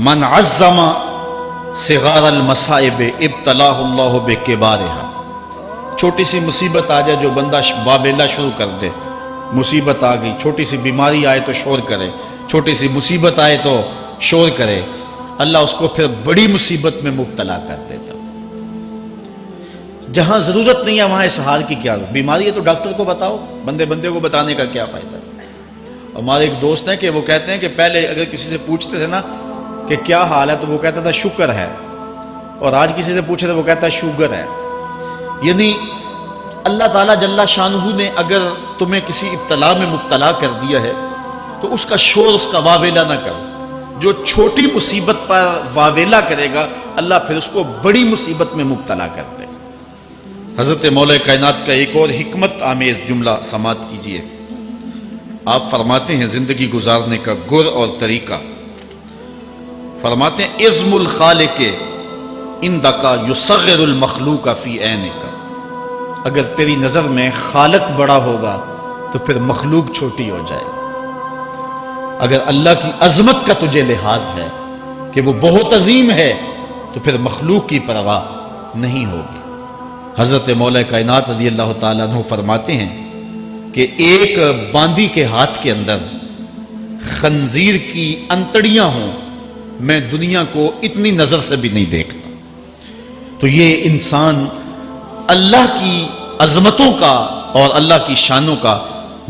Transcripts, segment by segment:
من عظم صغار المصائب ابتلاہ اللہ بکبارہا، چھوٹی سی مصیبت آ جائے جو بندہ واویلا شروع کر دے، مصیبت آ گئی، چھوٹی سی بیماری آئے تو شور کرے، چھوٹی سی مصیبت آئے تو شور کرے، اللہ اس کو پھر بڑی مصیبت میں مبتلا کر دیتا۔ جہاں ضرورت نہیں ہے وہاں اظہار کی کیا ضرورت؟ بیماری ہے تو ڈاکٹر کو بتاؤ، بندے کو بتانے کا کیا فائدہ ہے؟ ہمارے ایک دوست ہیں کہ وہ کہتے ہیں کہ پہلے اگر کسی سے پوچھتے تھے نا کہ کیا حال ہے تو وہ کہتا تھا شکر ہے، اور آج کسی سے پوچھے تو وہ کہتا ہے شوگر ہے۔ یعنی اللہ تعالیٰ جل شانہ نے اگر تمہیں کسی ابتلا میں مبتلا کر دیا ہے تو اس کا شور، اس کا واویلا نہ کرو۔ جو چھوٹی مصیبت پر واویلا کرے گا اللہ پھر اس کو بڑی مصیبت میں مبتلا کر دے گا۔ حضرت مولا کائنات کا ایک اور حکمت آمیز جملہ سماعت کیجیے۔ آپ فرماتے ہیں زندگی گزارنے کا گر اور طریقہ، فرماتے ہیں عظم الخالق عندک یصغر المخلوق فی عینک، اگر تیری نظر میں خالق بڑا ہوگا تو پھر مخلوق چھوٹی ہو جائے گی۔ اگر اللہ کی عظمت کا تجھے لحاظ ہے کہ وہ بہت عظیم ہے تو پھر مخلوق کی پرواہ نہیں ہوگی۔ حضرت مولا کائنات رضی اللہ تعالیٰ عنہ فرماتے ہیں کہ ایک باندی کے ہاتھ کے اندر خنزیر کی انتڑیاں ہوں، میں دنیا کو اتنی نظر سے بھی نہیں دیکھتا۔ تو یہ انسان اللہ کی عظمتوں کا اور اللہ کی شانوں کا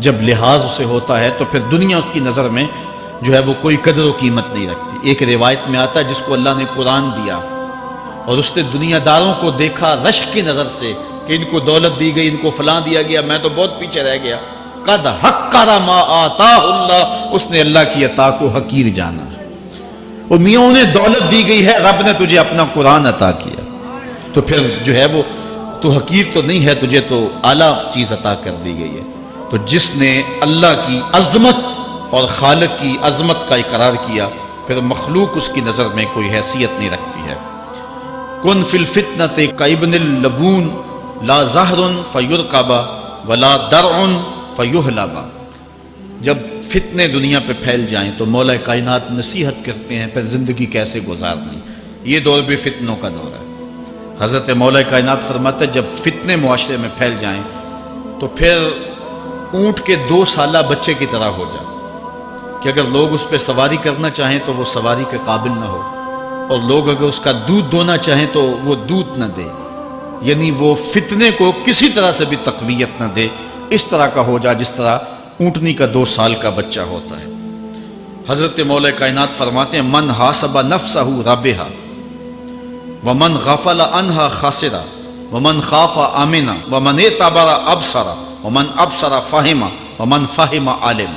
جب لحاظ اسے ہوتا ہے تو پھر دنیا اس کی نظر میں جو ہے وہ کوئی قدر و قیمت نہیں رکھتی۔ ایک روایت میں آتا ہے جس کو اللہ نے قرآن دیا اور اس نے دنیا داروں کو دیکھا رشک کی نظر سے کہ ان کو دولت دی گئی، ان کو فلاں دیا گیا، میں تو بہت پیچھے رہ گیا۔ قد حقر ما آتاہ اللہ، اس نے اللہ کی عطا کو حقیر جانا ہے۔ اور میاں انہیں دولت دی گئی ہے، رب نے تجھے اپنا قرآن عطا کیا تو پھر جو ہے وہ تو حقیر تو نہیں ہے، تجھے تو اعلیٰ چیز عطا کر دی گئی ہے۔ تو جس نے اللہ کی عظمت اور خالق کی عظمت کا اقرار کیا پھر مخلوق اس کی نظر میں کوئی حیثیت نہیں رکھتی ہے۔ کن فی الفتنۃ کابن اللبون لا زہر فیرکب ولا درع فیحلب، جب فتنے دنیا پہ پھیل جائیں تو مولا کائنات نصیحت کرتے ہیں پھر زندگی کیسے گزارنی۔ یہ دور بھی فتنوں کا دور ہے۔ حضرت مولا کائنات فرماتے ہیں جب فتنے معاشرے میں پھیل جائیں تو پھر اونٹ کے 2 سالہ بچے کی طرح ہو جائے کہ اگر لوگ اس پہ سواری کرنا چاہیں تو وہ سواری کے قابل نہ ہو، اور لوگ اگر اس کا دودھ دونا چاہیں تو وہ دودھ نہ دے، یعنی وہ فتنے کو کسی طرح سے بھی تقویت نہ دے، اس طرح کا ہو جائے جس طرح اونٹنی کا 2 سال کا بچہ ہوتا ہے۔ حضرت مولا کائنات فرماتے ہیں من حاسب نفسہ ربحا ومن غفل عنہا خاسرا ومن خاف آمنا ومن اعتبر ابصرا ومن ابصر فہم ومن فہم عالم،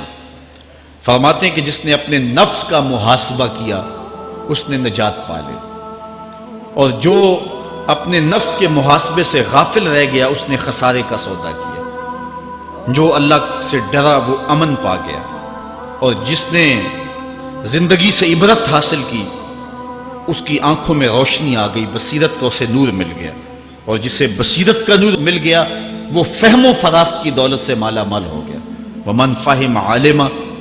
فرماتے ہیں کہ جس نے اپنے نفس کا محاسبہ کیا اس نے نجات پا لی، اور جو اپنے نفس کے محاسبے سے غافل رہ گیا اس نے خسارے کا سودا کیا۔ جو اللہ سے ڈرا وہ امن پا گیا، اور جس نے زندگی سے عبرت حاصل کی اس کی آنکھوں میں روشنی آ گئی، بصیرت کا اسے نور مل گیا، اور جسے بصیرت کا نور مل گیا وہ فہم و فراست کی دولت سے مالا مال ہو گیا۔ ومن فہم عالم،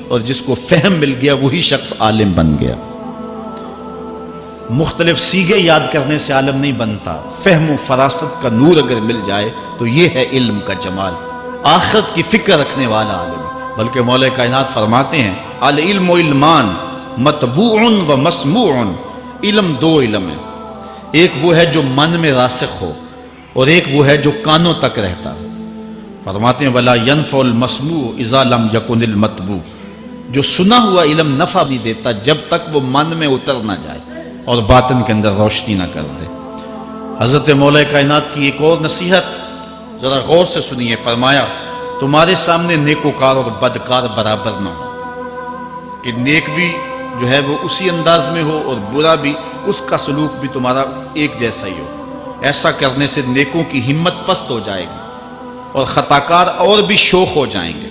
اور جس کو فہم مل گیا وہی شخص عالم بن گیا۔ مختلف سیغے یاد کرنے سے عالم نہیں بنتا، فہم و فراست کا نور اگر مل جائے تو یہ ہے علم کا جمال، آخرت کی فکر رکھنے والا عالم۔ بلکہ مولا کائنات فرماتے ہیں العلم علمان مطبوع و مسموع، علم 2 علم ہے، ایک وہ ہے جو من میں راسخ ہو اور ایک وہ ہے جو کانوں تک رہتا ہے۔ فرماتے ہیں ولا ينفع المسموع اذا لم يكن المتبوع، جو سنا ہوا علم نفع نہیں دیتا جب تک وہ من میں اتر نہ جائے اور باطن کے اندر روشنی نہ کر دے۔ حضرت مولا کائنات کی ایک اور نصیحت ذرا غور سے سنیے، فرمایا تمہارے سامنے نیکوکار اور بدکار برابر نہ ہو، کہ نیک بھی جو ہے وہ اسی انداز میں ہو اور برا بھی، اس کا سلوک بھی تمہارا ایک جیسا ہی ہو۔ ایسا کرنے سے نیکوں کی ہمت پست ہو جائے گی اور خطاکار اور بھی شوخ ہو جائیں گے۔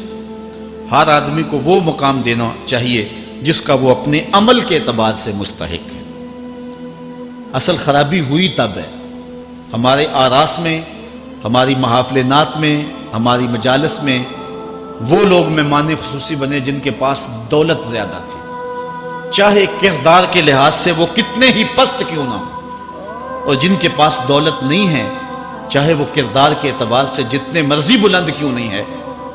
ہر آدمی کو وہ مقام دینا چاہیے جس کا وہ اپنے عمل کے اعتبار سے مستحق ہے۔ اصل خرابی ہوئی تب ہے ہمارے آراس میں، ہماری محافل نعت میں، ہماری مجالس میں وہ لوگ مہمان خصوصی بنے جن کے پاس دولت زیادہ تھی، چاہے کردار کے لحاظ سے وہ کتنے ہی پست کیوں نہ ہو، اور جن کے پاس دولت نہیں ہے چاہے وہ کردار کے اعتبار سے جتنے مرضی بلند کیوں نہیں ہے،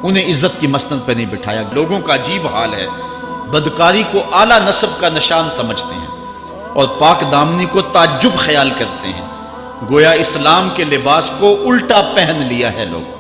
انہیں عزت کی مسند پہ نہیں بٹھایا۔ لوگوں کا عجیب حال ہے، بدکاری کو اعلیٰ نسب کا نشان سمجھتے ہیں اور پاک دامنی کو تعجب خیال کرتے ہیں، گویا اسلام کے لباس کو الٹا پہن لیا ہے لوگ۔